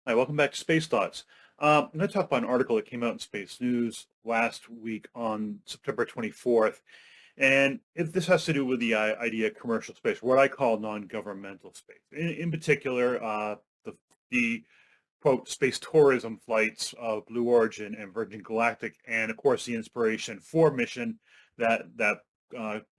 Hi, welcome back to Space Thoughts. I'm going to talk about an article that came out in Space News last week on September 24th. This has to do with the idea of commercial space, what I call non-governmental space. In particular, the quote, space tourism flights of Blue Origin and Virgin Galactic, and of course, the Inspiration 4 mission that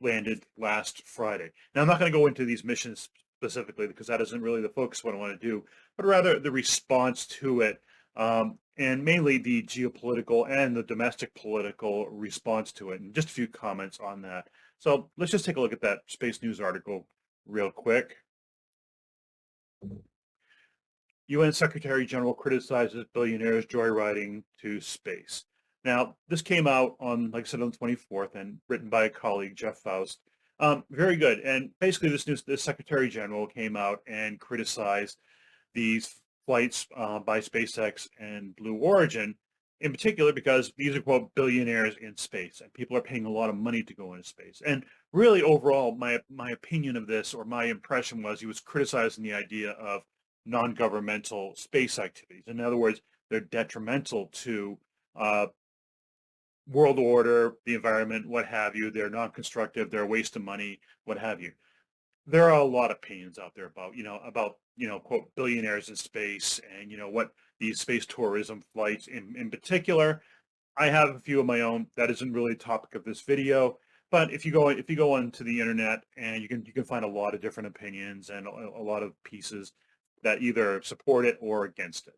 landed last Friday. Now, I'm not going to go into these missions specifically because that isn't really the focus of what I want to do, but rather the response to it, and mainly the geopolitical and the domestic political response to it, and just a few comments on that. So let's just take a look at that Space News article real quick. UN Secretary General criticizes billionaires joyriding to space. Now, this came out on, like I said, on the 24th, and written by a colleague, Jeff Faust. Very good. And basically, this Secretary General came out and criticized these flights by SpaceX and Blue Origin, in particular because these are, quote, billionaires in space, and people are paying a lot of money to go into space. And really, overall, my opinion of this, or my impression was, he was criticizing the idea of non-governmental space activities. In other words, they're detrimental to uh, world order, the environment, what have you. They're non-constructive. They're a waste of money, what have you. There are a lot of opinions out there about, quote, billionaires in space, and, what these space tourism flights in particular. I have a few of my own. That isn't really the topic of this video. But if you go onto the internet, and you can find a lot of different opinions and a lot of pieces that either support it or against it.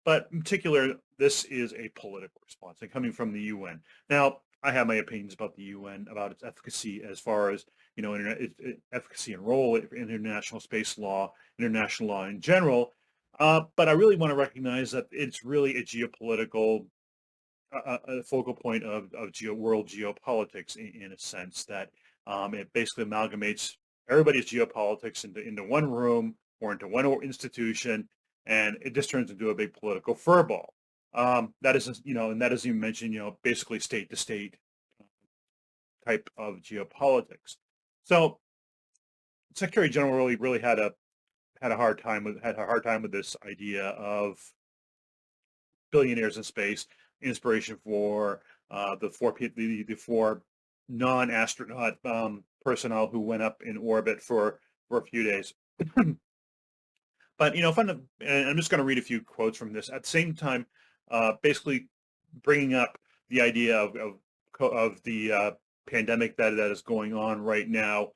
But in particular, this is a political response and coming from the UN. Now, I have my opinions about the UN, about its efficacy as far as, efficacy and role in international space law, international law in general. But I really want to recognize that it's really a geopolitical a focal point of world geopolitics, in a sense that it basically amalgamates everybody's geopolitics into one room or into one institution, and it just turns into a big political furball. That is, and that doesn't even mention, basically state to state type of geopolitics. So Secretary General really had a hard time with this idea of billionaires in space, inspiration for the four non-astronaut personnel who went up in orbit for a few days. But and I'm just going to read a few quotes from this. At the same time, basically bringing up the idea of the pandemic that is going on right now,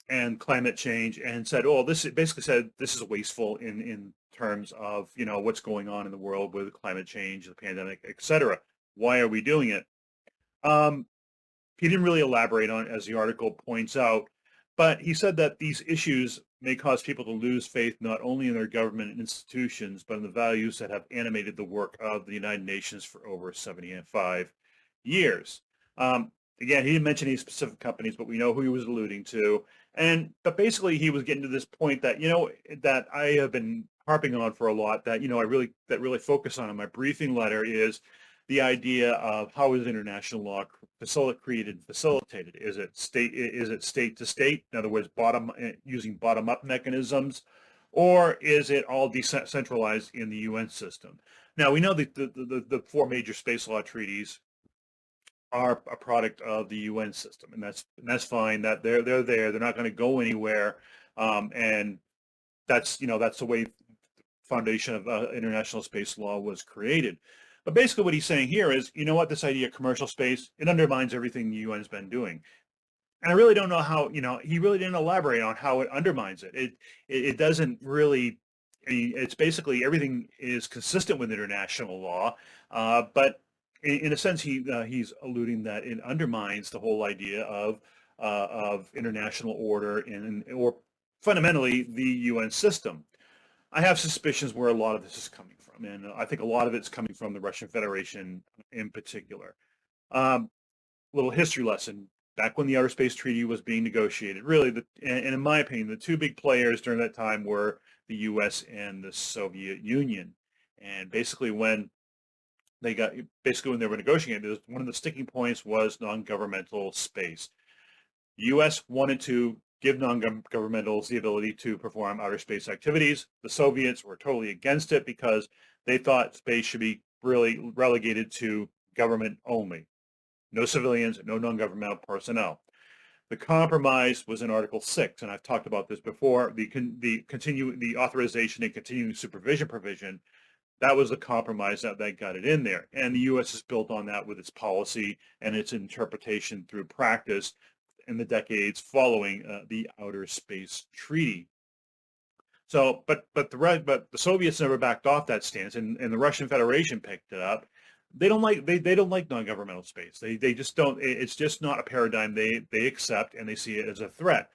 and climate change, and said, "Oh, this basically said this is wasteful in terms of what's going on in the world with climate change, the pandemic, etc. Why are we doing it?" Um, he didn't really elaborate on it, as the article points out, but he said that these issues may cause people to lose faith not only in their government and institutions, but in the values that have animated the work of the United Nations for over 75 years. Again, he didn't mention any specific companies, but we know who he was alluding to. But basically, he was getting to this point that that I have been harping on for a lot. That I really focus on in my briefing letter is the idea of how is international law created and facilitated. Is it state to state? In other words, using bottom up mechanisms, or is it all decentralized in the UN system? Now we know that the four major space law treaties are a product of the UN system, and that's fine. That they're there. They're not going to go anywhere, and that's the way the foundation of international space law was created. But basically, what he's saying here is, what, this idea of commercial space, it undermines everything the UN's been doing. And I really don't know how. He really didn't elaborate on how it undermines it. It doesn't really. I mean, it's basically everything is consistent with international law, but in a sense, he's alluding that it undermines the whole idea of international order or fundamentally the UN system. I have suspicions where a lot of this is coming from, and I think a lot of it's coming from the Russian Federation in particular. Um, Little history lesson. Back when the Outer Space Treaty was being negotiated, really, and in my opinion, the two big players during that time were the U.S. and the Soviet Union. And basically when they were negotiating, one of the sticking points was non-governmental space. The U.S. wanted to give non-governmentals the ability to perform outer space activities. The Soviets were totally against it because they thought space should be really relegated to government only. No civilians, no non-governmental personnel. The compromise was in Article 6, and I've talked about this before. The authorization and continuing supervision provision, that was the compromise that got it in there. And the U.S. has built on that with its policy and its interpretation through practice in the decades following the Outer Space Treaty. So, but the Soviets never backed off that stance, and the Russian Federation picked it up. They don't like non-governmental space. They just don't. It's just not a paradigm they accept, and they see it as a threat.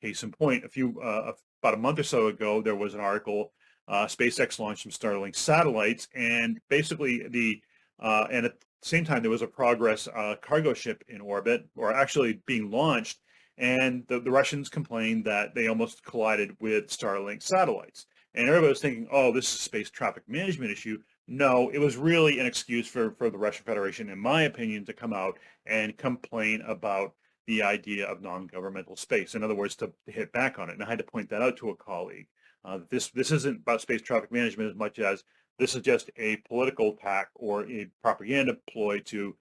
Case in point, about a month or so ago, there was an article. SpaceX launched some Starlink satellites, and basically and at the same time there was a Progress cargo ship in orbit, or actually being launched. And the Russians complained that they almost collided with Starlink satellites. And everybody was thinking, oh, this is a space traffic management issue. No, it was really an excuse for the Russian Federation, in my opinion, to come out and complain about the idea of non-governmental space. In other words, to hit back on it. And I had to point that out to a colleague. This isn't about space traffic management as much as this is just a political attack or a propaganda ploy to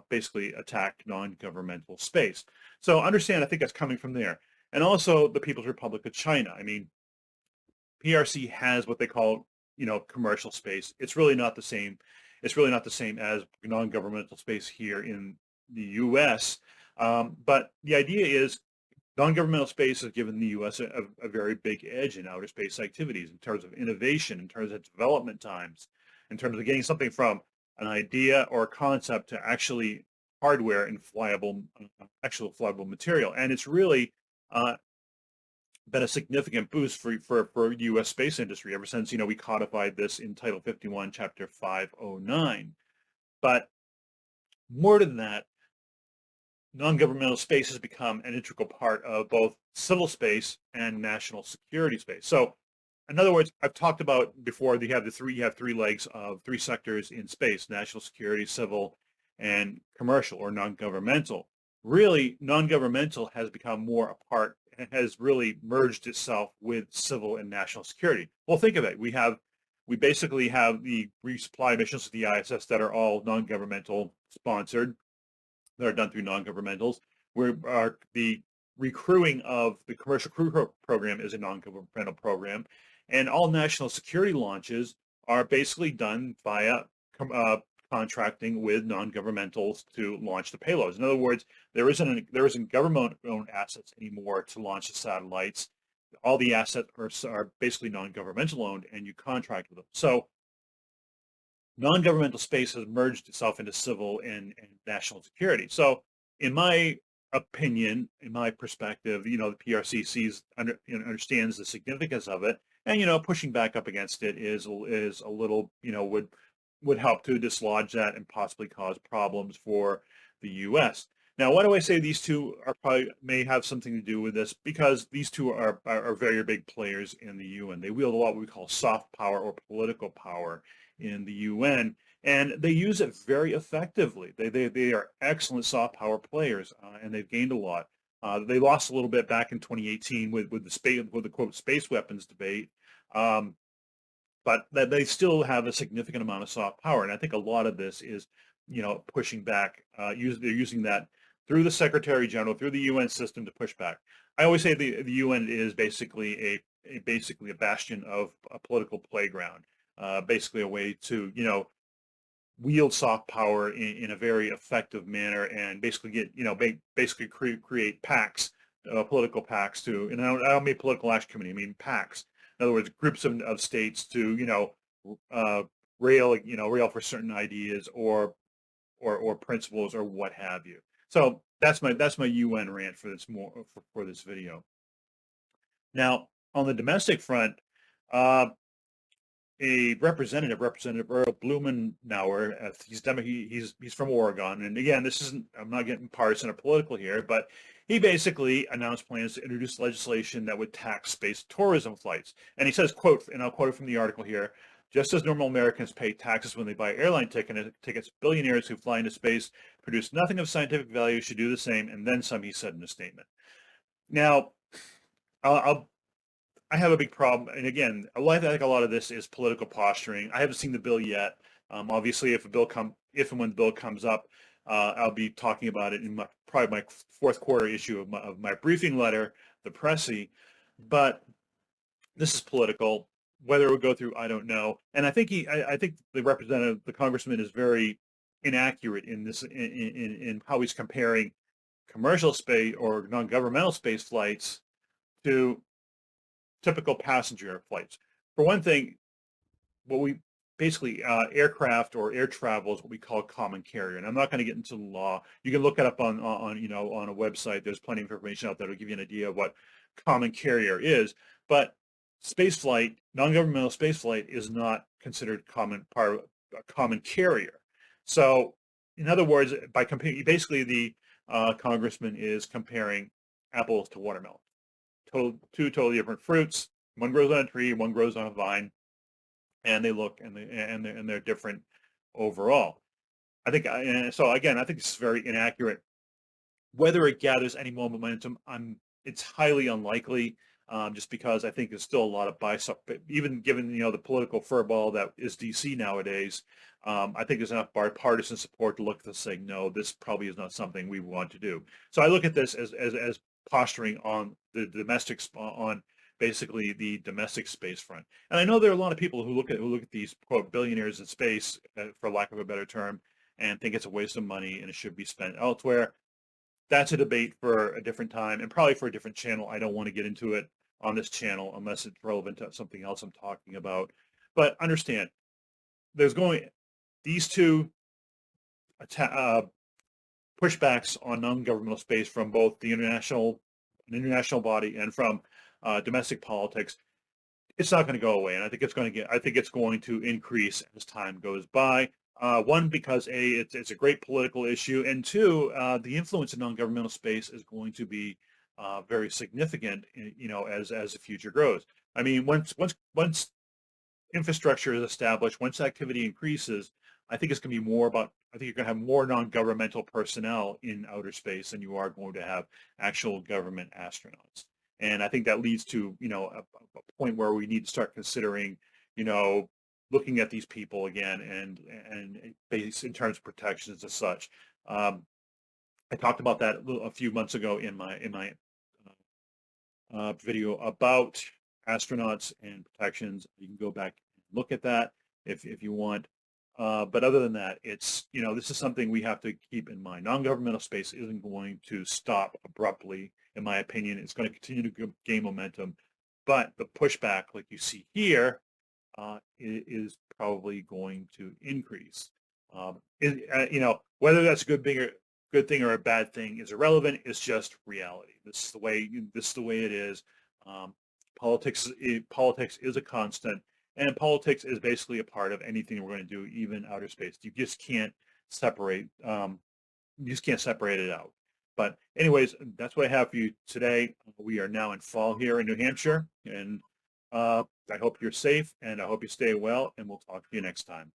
basically attack non-governmental space. So understand, I think that's coming from there. And also the People's Republic of China. I mean, PRC has what they call, commercial space. It's really not the same. It's really not the same as non-governmental space here in the U.S. But the idea is non-governmental space has given the U.S. a very big edge in outer space activities in terms of innovation, in terms of development times, in terms of getting something from an idea or a concept to actually hardware and actual flyable material. And it's really been a significant boost for U.S. space industry ever since, we codified this in Title 51, Chapter 509. But more than that, non-governmental space has become an integral part of both civil space and national security space. So, in other words, I've talked about before, you have three legs of three sectors in space: national security, civil, and commercial or non-governmental. Really, non-governmental has become more a part, has really merged itself with civil and national security. Well, think of it. We basically have the resupply missions to the ISS that are all non-governmental sponsored, that are done through non-governmentals. The recrewing of the commercial crew program is a non-governmental program, and all national security launches are basically done via contracting with non-governmentals to launch the payloads. In other words, there isn't government-owned assets anymore to launch the satellites. All the assets are basically non-governmental owned, and you contract with them. So non-governmental space has merged itself into civil and national security. So in my opinion, in my perspective, the PRC understands the significance of it, and pushing back up against it is a little, would help to dislodge that and possibly cause problems for the U.S. Now, why do I say these two may have something to do with this? Because these two are very big players in the UN. They wield a lot of what we call soft power or political power in the UN, and they use it very effectively. They are excellent soft power players, and they've gained a lot. They lost a little bit back in 2018 with the quote space weapons debate, but they still have a significant amount of soft power, and I think a lot of this is pushing back. They're using that through the Secretary General, through the UN system to push back. I always say the UN is basically a bastion of a political playground. Basically a way to, wield soft power in a very effective manner and basically get, basically create pacts, political pacts and I don't mean political action committee, I mean pacts. In other words, groups of states to, rail for certain ideas or principles or what have you. So that's my UN rant for this video. Now, on the domestic front, a Representative Earl Blumenauer, he's from Oregon, and again, I'm not getting partisan or political here, but he basically announced plans to introduce legislation that would tax space tourism flights. And he says, quote, and I'll quote it from the article here: "Just as normal Americans pay taxes when they buy airline tickets, billionaires who fly into space produce nothing of scientific value should do the same, and then some," he said in a statement. Now, I'll I have a big problem, and again, I think a lot of this is political posturing. I haven't seen the bill yet. Obviously, if and when the bill comes up, I'll be talking about it in probably my fourth quarter issue of my briefing letter, the Pressy. But this is political. Whether it would go through, I don't know. And I think the congressman, is very inaccurate in in how he's comparing commercial space or non-governmental space flights to typical passenger flights. For one thing, what we basically aircraft or air travel is what we call common carrier. And I'm not going to get into the law. You can look it up on on a website. There's plenty of information out there to give you an idea of what common carrier is. But space flight, non-governmental space flight, is not considered a common carrier. So, in other words, by comparing, basically the congressman is comparing apples to watermelon. Two totally different fruits. One grows on a tree, one grows on a vine, and they're different overall. So again, I think it's very inaccurate. Whether it gathers any more momentum, it's highly unlikely, just because I think there's still a lot of bias, even given the political furball that is DC nowadays. I think there's enough bipartisan support to look at this saying, no, this probably is not something we want to do. So I look at this as posturing on the on basically the domestic space front. And I know there are a lot of people who look at these quote billionaires in space, for lack of a better term, and think it's a waste of money and it should be spent elsewhere. That's a debate for a different time and probably for a different channel. I don't want to get into it on this channel unless it's relevant to something else I'm talking about. But understand, there's going these two pushbacks on non-governmental space from both an international body and from domestic politics. It's not going to go away, and I think it's going to increase as time goes by. One, because it's a great political issue, and two, the influence in non-governmental space is going to be very significant, as the future grows. I mean, once infrastructure is established, once activity increases, I think it's going to be more about. I think you're going to have more non-governmental personnel in outer space than you are going to have actual government astronauts. And I think that leads to a point where we need to start considering, looking at these people again and based in terms of protections and such. I talked about that a few months ago in my video about astronauts and protections. You can go back and look at that if you want. But other than that, this is something we have to keep in mind. Non-governmental space isn't going to stop abruptly, in my opinion. It's going to continue to gain momentum. But the pushback, like you see here, is probably going to increase. Whether that's a good thing or a bad thing is irrelevant. It's just reality. This is the way it is. Politics is a constant, and politics is basically a part of anything we're going to do, even outer space. You just can't separate. It out. But anyways, that's what I have for you today. We are now in fall here in New Hampshire, and I hope you're safe, and I hope you stay well, and we'll talk to you next time.